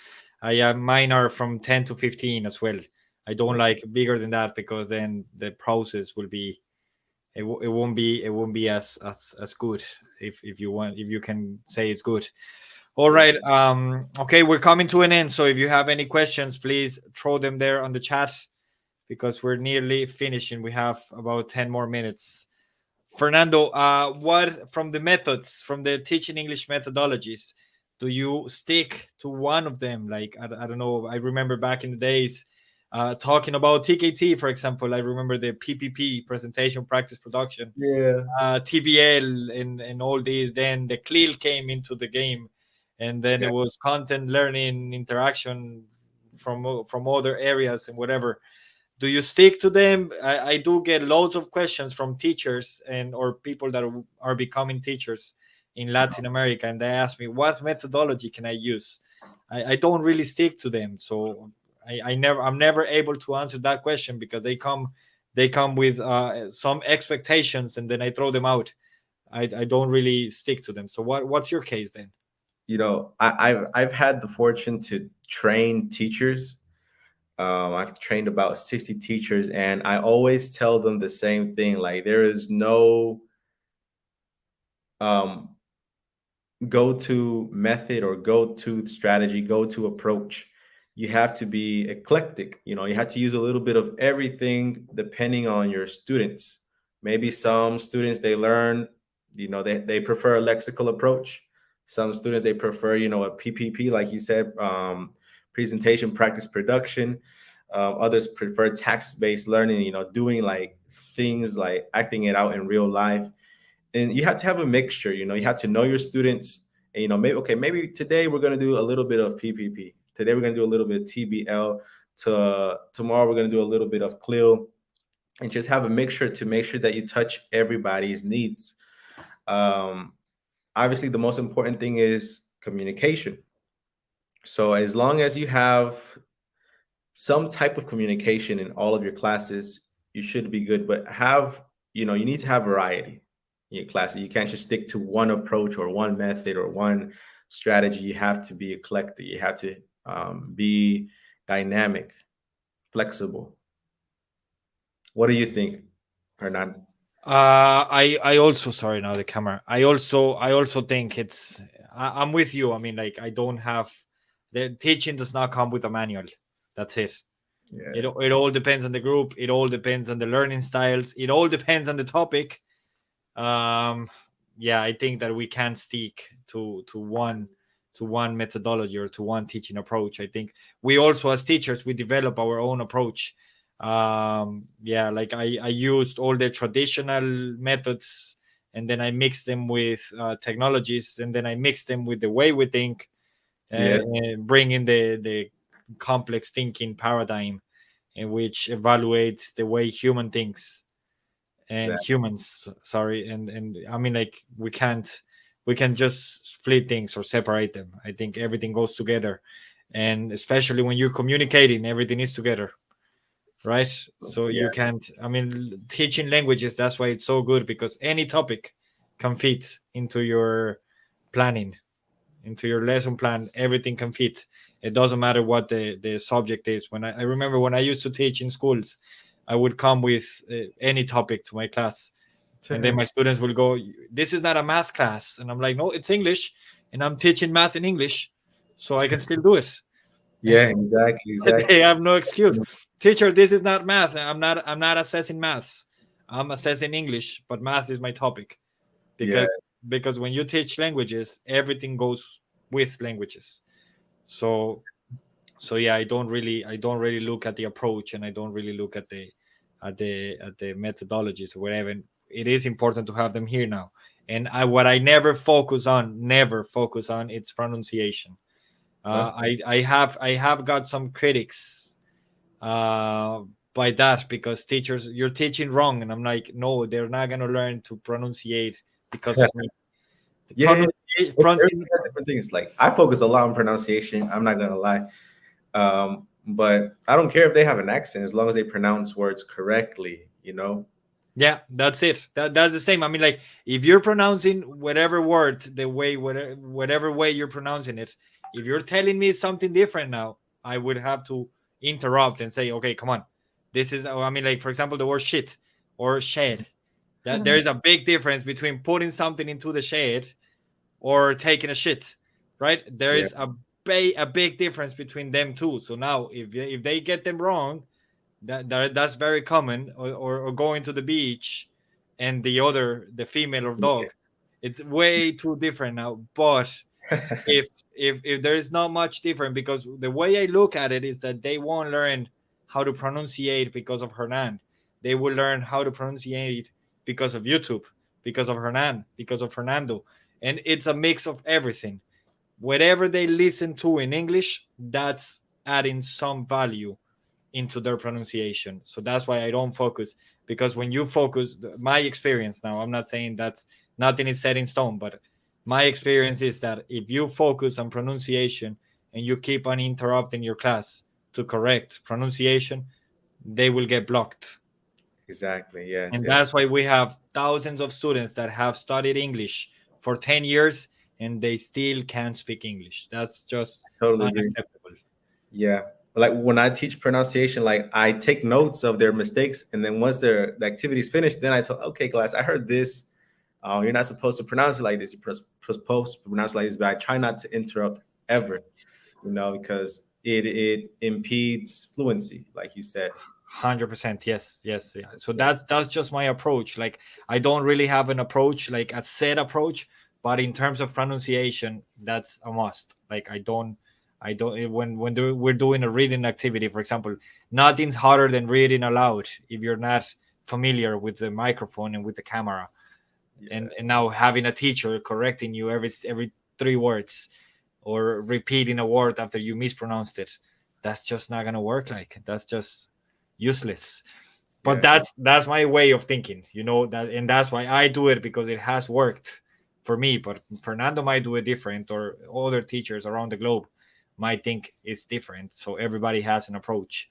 Mine are from 10 to 15 as well. I don't like bigger than that, because then the process will be it won't be as good, if you can say it's good. All right. Okay, we're coming to an end. So if you have any questions, please throw them there on the chat, because we're nearly finishing. We have about 10 more minutes. Fernando, what from the methods, from the teaching English methodologies, do you stick to one of them? Like, I don't know. I remember back in the days, talking about TKT, for example. I remember the PPP, presentation, practice, production, Yeah. TBL, and all these. Then the CLIL came into the game, and then Yeah. it was content learning, interaction from other areas and whatever. Do you stick to them? I do get loads of questions from teachers or people that are becoming teachers in Latin America, and they ask me, what methodology can I use? I don't really stick to them, so I'm never able to answer that question, because they come with some expectations, and then I throw them out. I don't really stick to them. So what's your case then? I've had the fortune to train teachers. I've trained about 60 teachers, and I always tell them the same thing. Like, there is no go-to method or go-to strategy, go-to approach. You have to be eclectic. You have to use a little bit of everything depending on your students. Maybe some students, they learn, they prefer a lexical approach. Some students, they prefer, a PPP, like you said, presentation, practice, production. Others prefer task-based learning, doing like things like acting it out in real life. And you have to have a mixture, you have to know your students. And, maybe today we're going to do a little bit of PPP. Today we're going to do a little bit of TBL. Tomorrow we're going to do a little bit of CLIL, and just have a mixture to make sure that you touch everybody's needs. Um, Obviously, the most important thing is communication. So as long as you have some type of communication in all of your classes, you should be good. But you need to have variety in your classes. You can't just stick to one approach or one method or one strategy. You have to be eclectic. You have to be dynamic, flexible. What do you think, Hernan? I also, sorry, now the camera. I also think I'm with you. I mean, like, I don't have, the teaching does not come with a manual. That's it. Yeah, It all depends on the group. It all depends on the learning styles. It all depends on the topic. Um, yeah, I think that we can't stick to one methodology or to one teaching approach. I think we also, as teachers, we develop our own approach. Yeah, like I used all the traditional methods, and then I mixed them with technologies, and then I mixed them with the way we think, yeah, and bring in the complex thinking paradigm, in which evaluates the way human thinks and exactly. humans, sorry. And I mean, like, we can just split things or separate them. I think everything goes together, and especially when you're communicating, everything is together, right? So you Yeah, can't, I mean, teaching languages, that's why it's so good, because any topic can fit into your planning, into your lesson plan. Everything can fit. It doesn't matter what the subject is. When I remember when I used to teach in schools, I would come with any topic to my class, and then my students will go, "This is not a math class," and I'm like, "No, it's English, and I'm teaching math in English, so I can still do it." yeah, exactly, They exactly. have no excuse. Teacher, this is not math. I'm not assessing maths. I'm assessing English, but math is my topic, Yeah, because when you teach languages, everything goes with languages. So yeah, I don't really look at the approach, and I don't really look at the methodologies or whatever. It is important to have them here now. And what I never focus on, it's pronunciation. okay. I have got some critics uh, by that, because teachers, you're teaching wrong, and I'm like, no, they're not gonna learn to pronunciate because of me. The Yeah, yeah. Everybody pronunciation. has different things. Like I focus a lot on pronunciation. I'm not gonna lie, but I don't care if they have an accent as long as they pronounce words correctly. Yeah, that's it. That's the same. I mean, like, if you're pronouncing whatever word the way, whatever way you're pronouncing it, if you're telling me something different now, I would have to interrupt and say, okay, come on, this is. I mean, like, for example, the word shit or shed. That there is a big difference between putting something into the shed or taking a shit, right? There Yeah, is a big difference between them two. So now, if they get them wrong, that's very common. Or going to the beach, and the female or yeah, dog, it's way too different now. But if there is not much different, because the way I look at it is that they won't learn how to pronunciate because of Hernan. They will learn how to pronunciate because of YouTube, because of Hernan, because of Fernando. And it's a mix of everything. Whatever they listen to in English, that's adding some value into their pronunciation. So that's why I don't focus, because when you focus, my experience now, I'm not saying that nothing is set in stone, but my experience is that if you focus on pronunciation and you keep on interrupting your class to correct pronunciation, they will get blocked. exactly. Yes, And yes. that's why we have thousands of students that have studied English for 10 years, and they still can't speak English. That's just Totally agree. unacceptable. Yeah. Like when I teach pronunciation, like I take notes of their mistakes, and then once the activity is finished, then I tell, okay, class, I heard this. You're not supposed to pronounce it like this. You're supposed to pronounce it like this, but I try not to interrupt ever, because it impedes fluency, like you said. 100%, yes, yes, yeah. So Yeah. that's just my approach. Like, I don't really have an approach, like a set approach, but in terms of pronunciation, that's a must. Like I don't we're doing a reading activity, for example, nothing's harder than reading aloud if you're not familiar with the microphone and with the camera. And now having a teacher correcting you every 3 words or repeating a word after you mispronounced it, that's just not gonna work. Like that's just useless. But that's my way of thinking, that, and that's why I do it, because it has worked for me. But Fernando might do it different, or other teachers around the globe might think it's different. So everybody has an approach,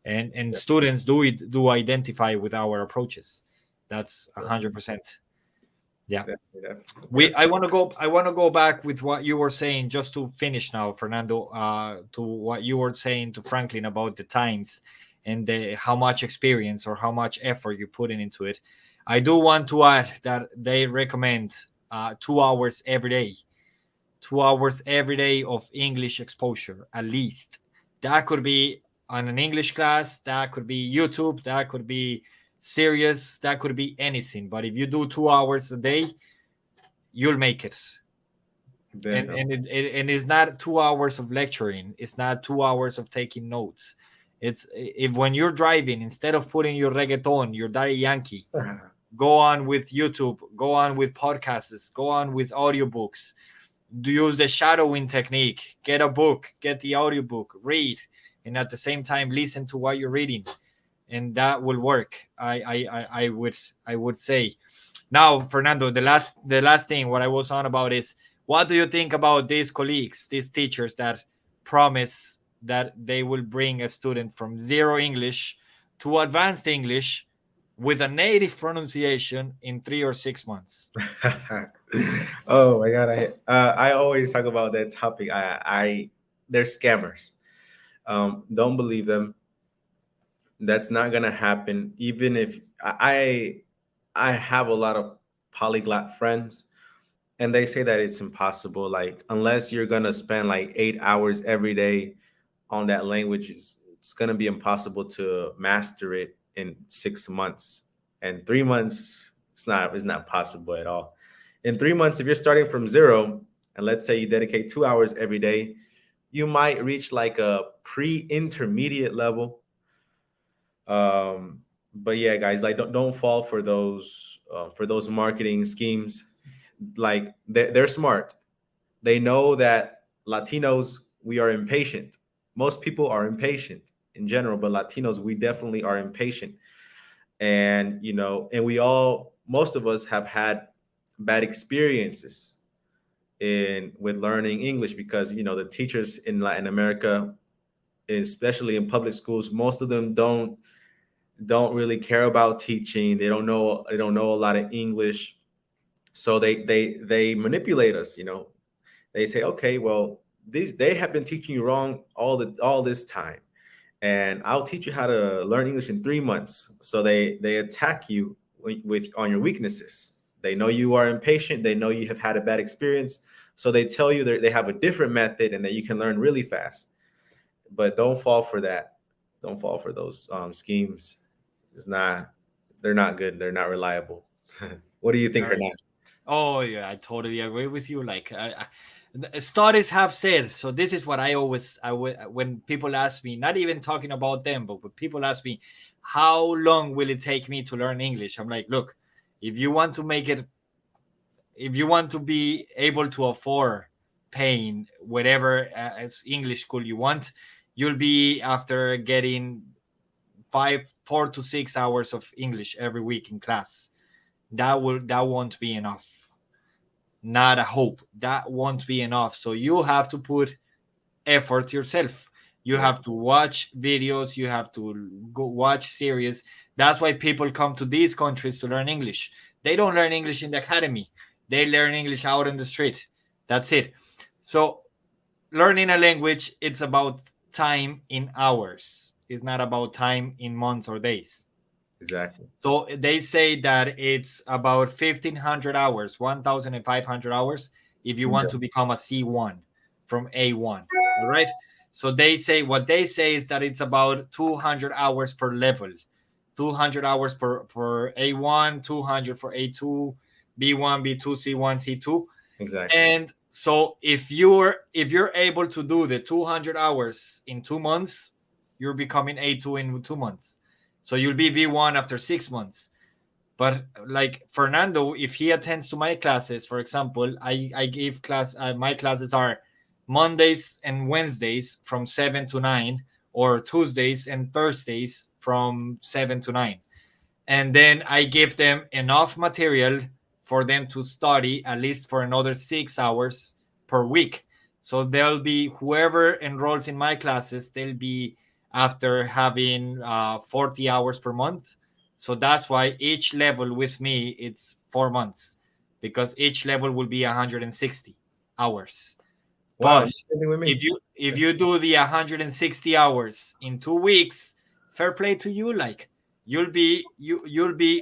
and students do identify with our approaches. That's 100%. Yeah. I want to go back with what you were saying, just to finish now, Fernando, to what you were saying to Franklin about the times and how much experience or how much effort you put into it. I do want to add that they recommend 2 hours every day. 2 hours every day of English exposure, at least. That could be on an English class, that could be YouTube, that could be serious, that could be anything. But if you do 2 hours a day, you'll make it. And it's not 2 hours of lecturing, it's not 2 hours of taking notes. It's if when you're driving, instead of putting your reggaeton, your Daddy Yankee, go on with YouTube, go on with podcasts, go on with audiobooks. Use the shadowing technique. Get a book, get the audiobook, read, and at the same time listen to what you're reading, and that will work. I would say. Now, Fernando, the last thing what I was on about is, what do you think about these colleagues, these teachers that promise that they will bring a student from zero English to advanced English with a native pronunciation in 3 or 6 months? Oh my God. I always talk about that topic. They're scammers. Don't believe them. That's not going to happen. Even if I have a lot of polyglot friends, and they say that it's impossible. Like, unless you're going to spend like 8 hours every day on that language, it's going to be impossible to master it in 6 months. And 3 months, it's not possible at all. In 3 months, if you're starting from zero, and let's say you dedicate 2 hours every day, you might reach like a pre-intermediate level. But yeah, guys, like don't fall for those marketing schemes. Like they're smart. They know that Latinos, we are impatient. Most people are impatient in general, but Latinos, we definitely are impatient. And most of us have had bad experiences with learning English, because the teachers in Latin America, especially in public schools, most of them don't really care about teaching. They don't know a lot of English, so they manipulate us. They say, okay, well, they have been teaching you wrong all this time, and I'll teach you how to learn English in 3 months. So they attack you on your weaknesses. They know you are impatient. They know you have had a bad experience. So they tell you that they have a different method and that you can learn really fast. But don't fall for that. Don't fall for those schemes. They're not good. They're not reliable. What do you think, Hernan? Oh yeah, I totally agree with you. Like studies have said, so this is what when people ask me, not even talking about them, but when people ask me, how long will it take me to learn English? I'm like, look, if you want to be able to afford paying whatever English school you want, you'll be after getting 4 to 6 hours of English every week in class. That won't be enough. Not a hope. That won't be enough. So you have to put effort yourself. You have to watch videos. You have to go watch series. That's why people come to these countries to learn English. They don't learn English in the academy. They learn English out in the street. That's it. So learning a language, it's about time in hours. It's not about time in months or days. Exactly. So they say that it's about 1,500 hours, 1,500 hours, if you want to become a C1 from A1. All right. So what they say is that it's about 200 hours per level, 200 hours for A1, 200 for A2, B1, B2, C1, C2. Exactly. And so if you're able to do the 200 hours in 2 months, you're becoming A2 in 2 months. So you'll be B1 after 6 months. But like Fernando, if he attends to my classes, for example, I give class, my classes are Mondays and Wednesdays from 7 to 9, or Tuesdays and Thursdays from 7 to 9. And then I give them enough material for them to study at least for another 6 hours per week. So they'll be, whoever enrolls in my classes, they'll be after having 40 hours per month. So that's why each level with me it's 4 months, because each level will be 160 hours. Wow, But same thing with me. if you do the 160 hours in 2 weeks, fair play to you. Like you'll be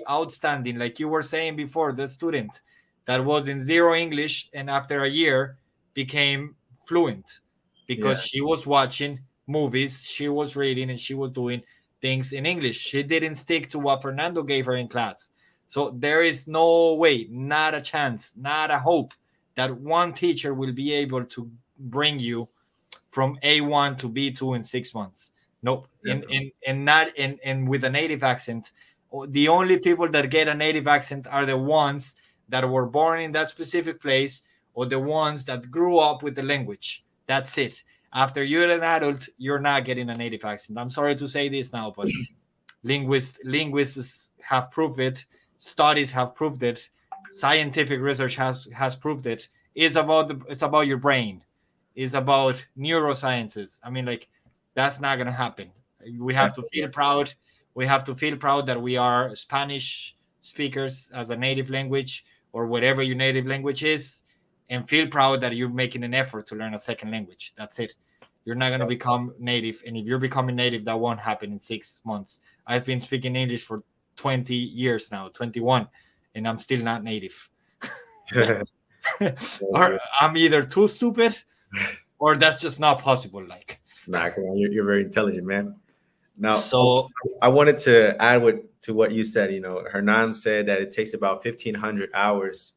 outstanding. Like you were saying before, the student that was in zero English and after a year became fluent because Yeah. she was watching movies, she was reading, and she was doing things in English. She didn't stick to what Fernando gave her in class. So there is no way, not a chance, not a hope that one teacher will be able to bring you from A1 to B2 in 6 months. Nope. And not in with a native accent. The only people that get a native accent are the ones that were born in that specific place, or the ones that grew up with the language. That's it. After you're an adult, you're not getting a native accent. I'm sorry to say this now, but linguists have proved it. Studies have proved it. Scientific research has proved it. It's about your brain. It's about neurosciences. I mean, like, that's not gonna happen. We have to feel proud. We have to feel proud that we are Spanish speakers as a native language, or whatever your native language is, and feel proud that you're making an effort to learn a second language. That's it. You're not gonna become native, and if you're becoming native, that won't happen in 6 months. I've been speaking English for 20 years now, 21, and I'm still not native. Or I'm either too stupid, or that's just not possible. Like, Nah, come on, you're very intelligent, man. Now, so I wanted to add to what you said. You know, Hernan said that it takes about 1,500 hours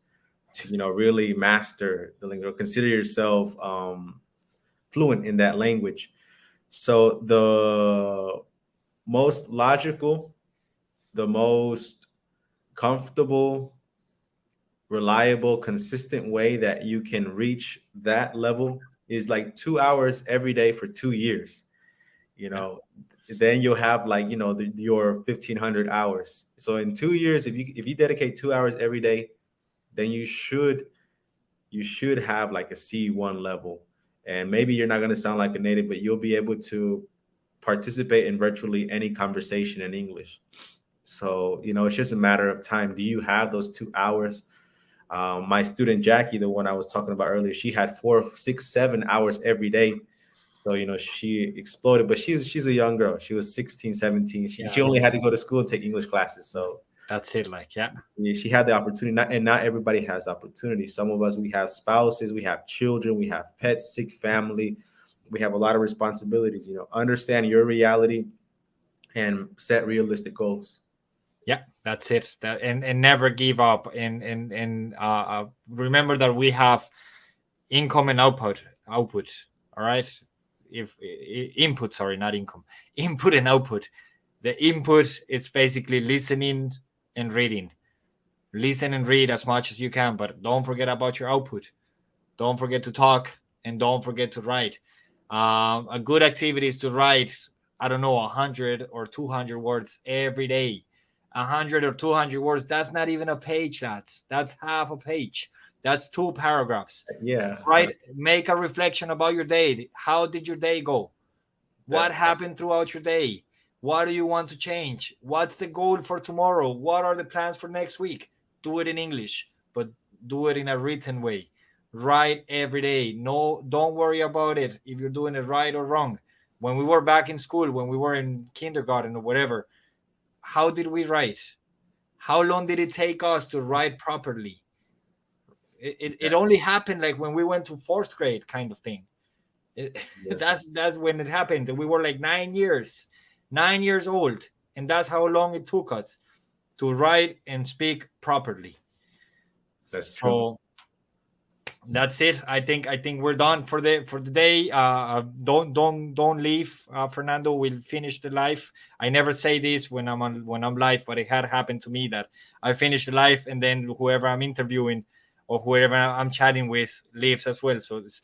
to, really master the language. Consider yourself fluent in that language. So the most logical, the most comfortable, reliable, consistent way that you can reach that level is like 2 hours every day for 2 years. Then you'll have, like, your 1,500 hours. So in 2 years, if you dedicate 2 hours every day, then you should have like a C1 level. And maybe you're not going to sound like a native, but you'll be able to participate in virtually any conversation in English. So, it's just a matter of time. Do you have those 2 hours? My student Jackie, the one I was talking about earlier, she had 4, 6, 7 hours every day. So, she exploded, but she's a young girl. She was 16, 17. She only had to go to school and take English classes. So that's it. Like, yeah. she had the opportunity, and not everybody has opportunity. Some of us, we have spouses, we have children, we have pets, sick family. We have a lot of responsibilities. Understand your reality and set realistic goals. Yeah, that's it. And never give up. And remember that we have income and output. All right. If input, sorry, not income, input and output. The input is basically listening and reading. Listen and read as much as you can, but don't forget about your output. Don't forget to talk, and don't forget to write. A good activity is to write, I don't know, 100 or 200 words every day. 100 or 200 words, that's not even a page, that's half a page. That's 2 paragraphs. Yeah. Right? Make a reflection about your day. How did your day go? What happened throughout your day? What do you want to change? What's the goal for tomorrow? What are the plans for next week? Do it in English, but do it in a written way. Write every day. No, don't worry about it if you're doing it right or wrong. When we were back in school, when we were in kindergarten or whatever, how did we write? How long did it take us to write properly? It only happened like when we went to 4th grade, kind of thing. That's when it happened. We were like 9 years old, and that's how long it took us to write and speak properly. That's true. That's it. I think we're done for the day. Don't leave, Fernando. We'll finish the live. I never say this when I'm live, but it had happened to me that I finish the live and then whoever I'm interviewing or whoever I'm chatting with leaves as well. So stay